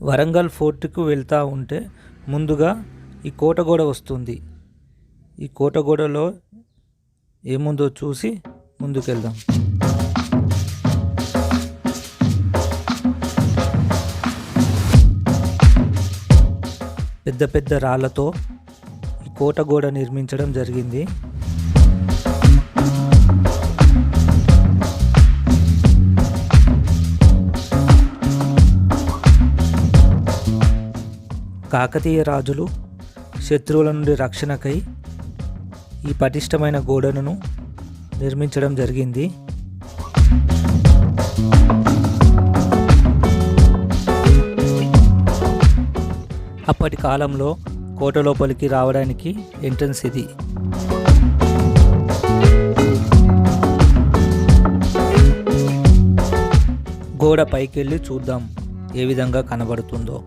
వరంగల్ ఫోర్ట్కు వెళ్తూ ఉంటే ముందుగా ఈ కోటగోడ వస్తుంది. ఈ కోటగోడలో ఏముందో చూసి ముందుకెళ్దాం. పెద్ద పెద్ద రాళ్లతో ఈ కోటగోడ నిర్మించడం జరిగింది. కాకతీయ రాజులు శత్రువుల నుండి రక్షణకై ఈ పటిష్టమైన గోడను నిర్మించడం జరిగింది. అప్పటి కాలంలో కోట లోపలికి రావడానికి ఎంట్రన్స్ ఇది. గోడ పైకి వెళ్ళి చూద్దాం ఏ విధంగా కనబడుతుందో.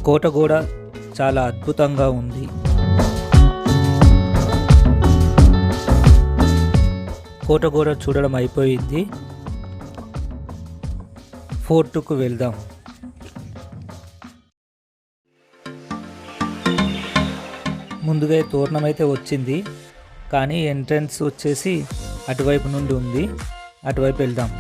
కోట కూడా చాలా అద్భుతంగా ఉంది. కోట కూడా చూడడం అయిపోయింది. ఫోర్టుకు వెళ్దాం. ముందుగా తోరణం అయితే వచ్చింది, కానీ ఎంట్రన్స్ వచ్చేసి అటువైపు నుండి ఉంది. అటువైపు వెళ్దాం.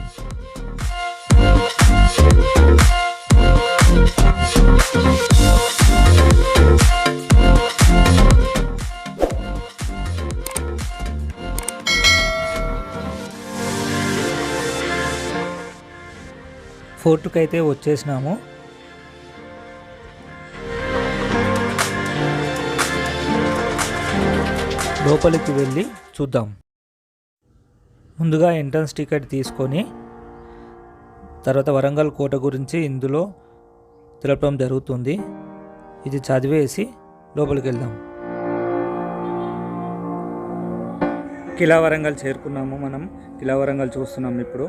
ఫోర్టుకైతే వచ్చేసినాము. లోపలికి వెళ్ళి చూద్దాం. ముందుగా ఎంట్రన్స్ టికెట్ తీసుకొని తర్వాత వరంగల్ కోట గురించి ఇందులో తెలపడం జరుగుతుంది. ఇది చదివేసి లోపలికి వెళ్దాం. కిలా వరంగల్ చేరుకున్నాము. మనం కిలా వరంగల్ చూస్తున్నాం. ఇప్పుడు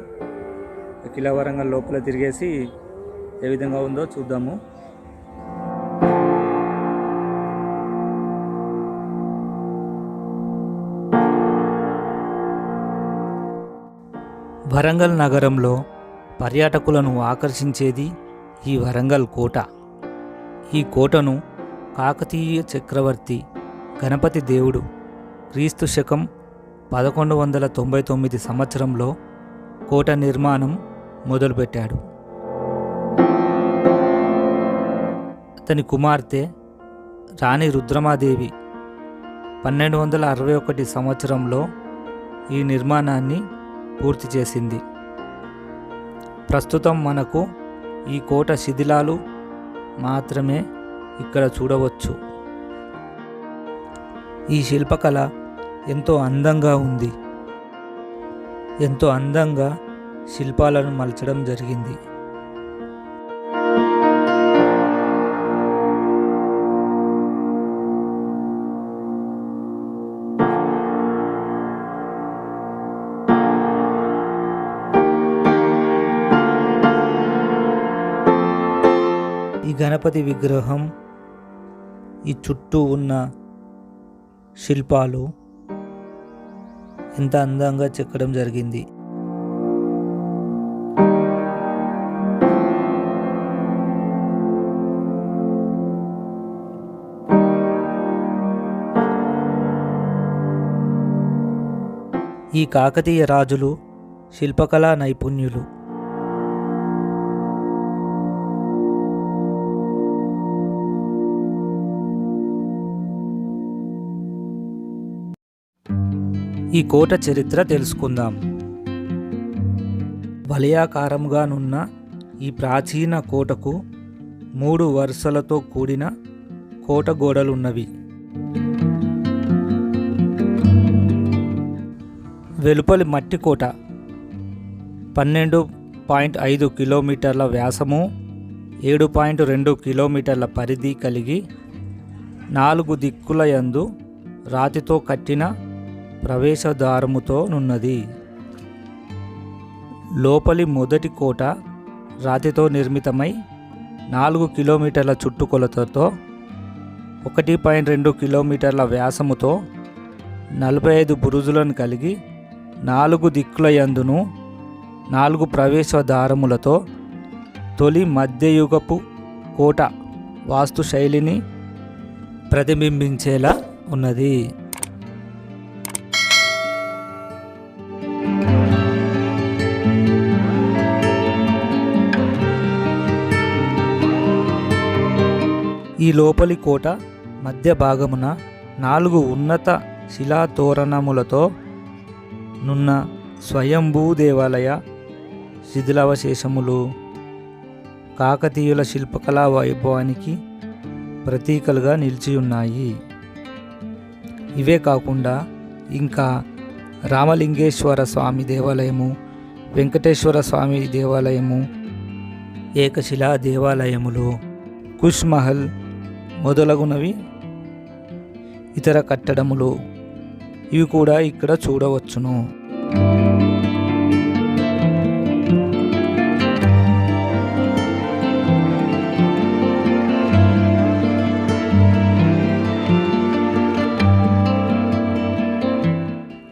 కిలా వరంగల్ లోపల తిరిగేసి ఏ విధంగా ఉందో చూద్దాము. వరంగల్ నగరంలో పర్యాటకులను ఆకర్షించేది ఈ వరంగల్ కోట. ఈ కోటను కాకతీయ చక్రవర్తి గణపతి దేవుడు క్రీస్తు శకం 1199 సంవత్సరంలో కోట నిర్మాణం మొదలుపెట్టాడు. అతని కుమార్తె రాణి రుద్రమాదేవి 1261 సంవత్సరంలో ఈ నిర్మాణాన్ని పూర్తి చేసింది. ప్రస్తుతం మనకు ఈ కోట శిథిలాలు మాత్రమే ఇక్కడ చూడవచ్చు. ఈ శిల్పకళ ఎంతో అందంగా ఉంది. ఎంతో అందంగా శిల్పాలను మలచడం జరిగింది. ఈ గణపతి విగ్రహం, ఈ చుట్టూ ఉన్న శిల్పాలు ఎంత అందంగా చెక్కడం జరిగింది. ఈ కాకతీయ రాజులు శిల్పకళా నైపుణ్యులు. ఈ కోట చరిత్ర తెలుసుకుందాం. వలయాకారంగానున్న ఈ ప్రాచీన కోటకు 3 వరుసలతో కూడిన కోట గోడలున్నవి. వెలుపలి మట్టి కోట 12.5 కిలోమీటర్ల వ్యాసము, 7.2 కిలోమీటర్ల పరిధి కలిగి 4 దిక్కుల యందు రాతితో కట్టిన ప్రవేశద్వారముతో నున్నది. లోపలి మొదటి కోట రాతితో నిర్మితమై 4 కిలోమీటర్ల చుట్టుకొలతతో 1.2 కిలోమీటర్ల వ్యాసముతో 45 బురుజులను కలిగి 4 దిక్కుల యందును 4 ప్రవేశ ద్వారములతో తొలి మధ్యయుగపు కోట వాస్తు శైలిని ప్రతిబింబించేలా ఉన్నది. ఈ లోపలి కోట మధ్య భాగమున 4 ఉన్నత శిలాతోరణములతో నున్న స్వయంభూ దేవాలయ శిథిలావశేషములు కాకతీయుల శిల్పకళా వైభవానికి ప్రతీకలుగా నిలిచి ఉన్నాయి. ఇవే కాకుండా ఇంకా రామలింగేశ్వర స్వామి దేవాలయము, వెంకటేశ్వర స్వామి దేవాలయము, ఏకశిలా దేవాలయములు, కుష్ మహల్ మొదలగునవి ఇతర కట్టడములు ఇవి కూడా ఇక్కడ చూడవచ్చును.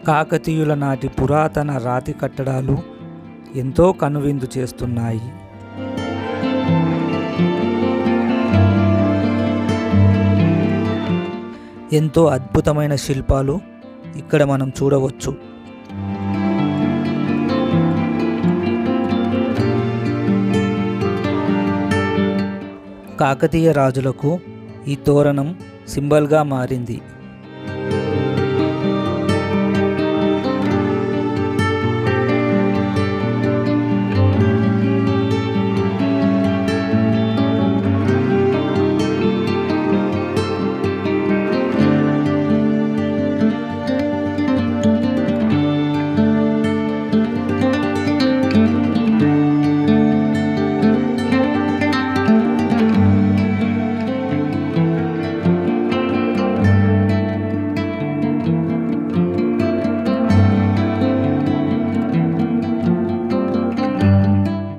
కాకతీయుల నాటి పురాతన రాతి కట్టడాలు ఎంతో కనువిందు చేస్తున్నాయి. ఎంతో అద్భుతమైన శిల్పాలు ఇక్కడ మనం చూడవచ్చు. కాకతీయ రాజులకు ఈ తోరణం సింబల్గా మారింది.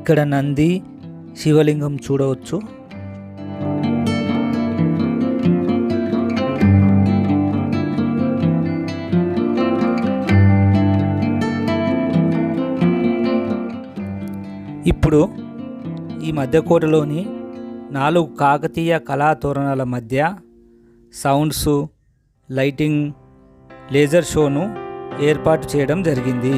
ఇక్కడ నంది, శివలింగం చూడవచ్చు. ఇప్పుడు ఈ మధ్యకోటలోని 4 కాకతీయ కళాతోరణాల మధ్య సౌండ్స్, లైటింగ్, లేజర్ షోను ఏర్పాటు చేయడం జరిగింది.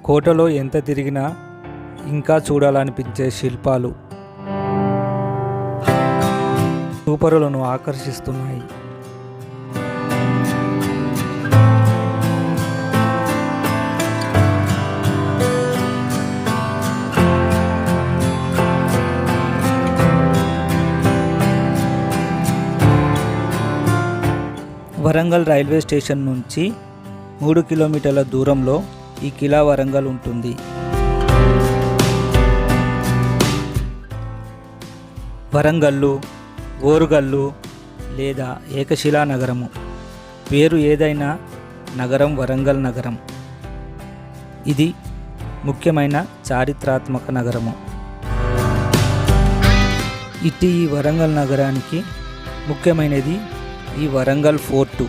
కోటలో ఎంత తిరిగినా ఇంకా చూడాలనిపించే శిల్పాలు చూపరులను ఆకర్షిస్తున్నాయి. వరంగల్ రైల్వే స్టేషన్ నుంచి 3 కిలోమీటర్ల దూరంలో ఈ కిలా వరంగల్ ఉంటుంది. వరంగల్లు, ఓరుగల్లు లేదా ఏకశిలా నగరము పేరు ఏదైనా నగరం వరంగల్ నగరం. ఇది ముఖ్యమైన చారిత్రాత్మక నగరము. ఈ వరంగల్ నగరానికి ముఖ్యమైనది ఈ వరంగల్ ఫోర్టు.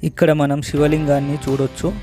ఇక్కడ మనం శివలింగాన్ని చూడొచ్చు.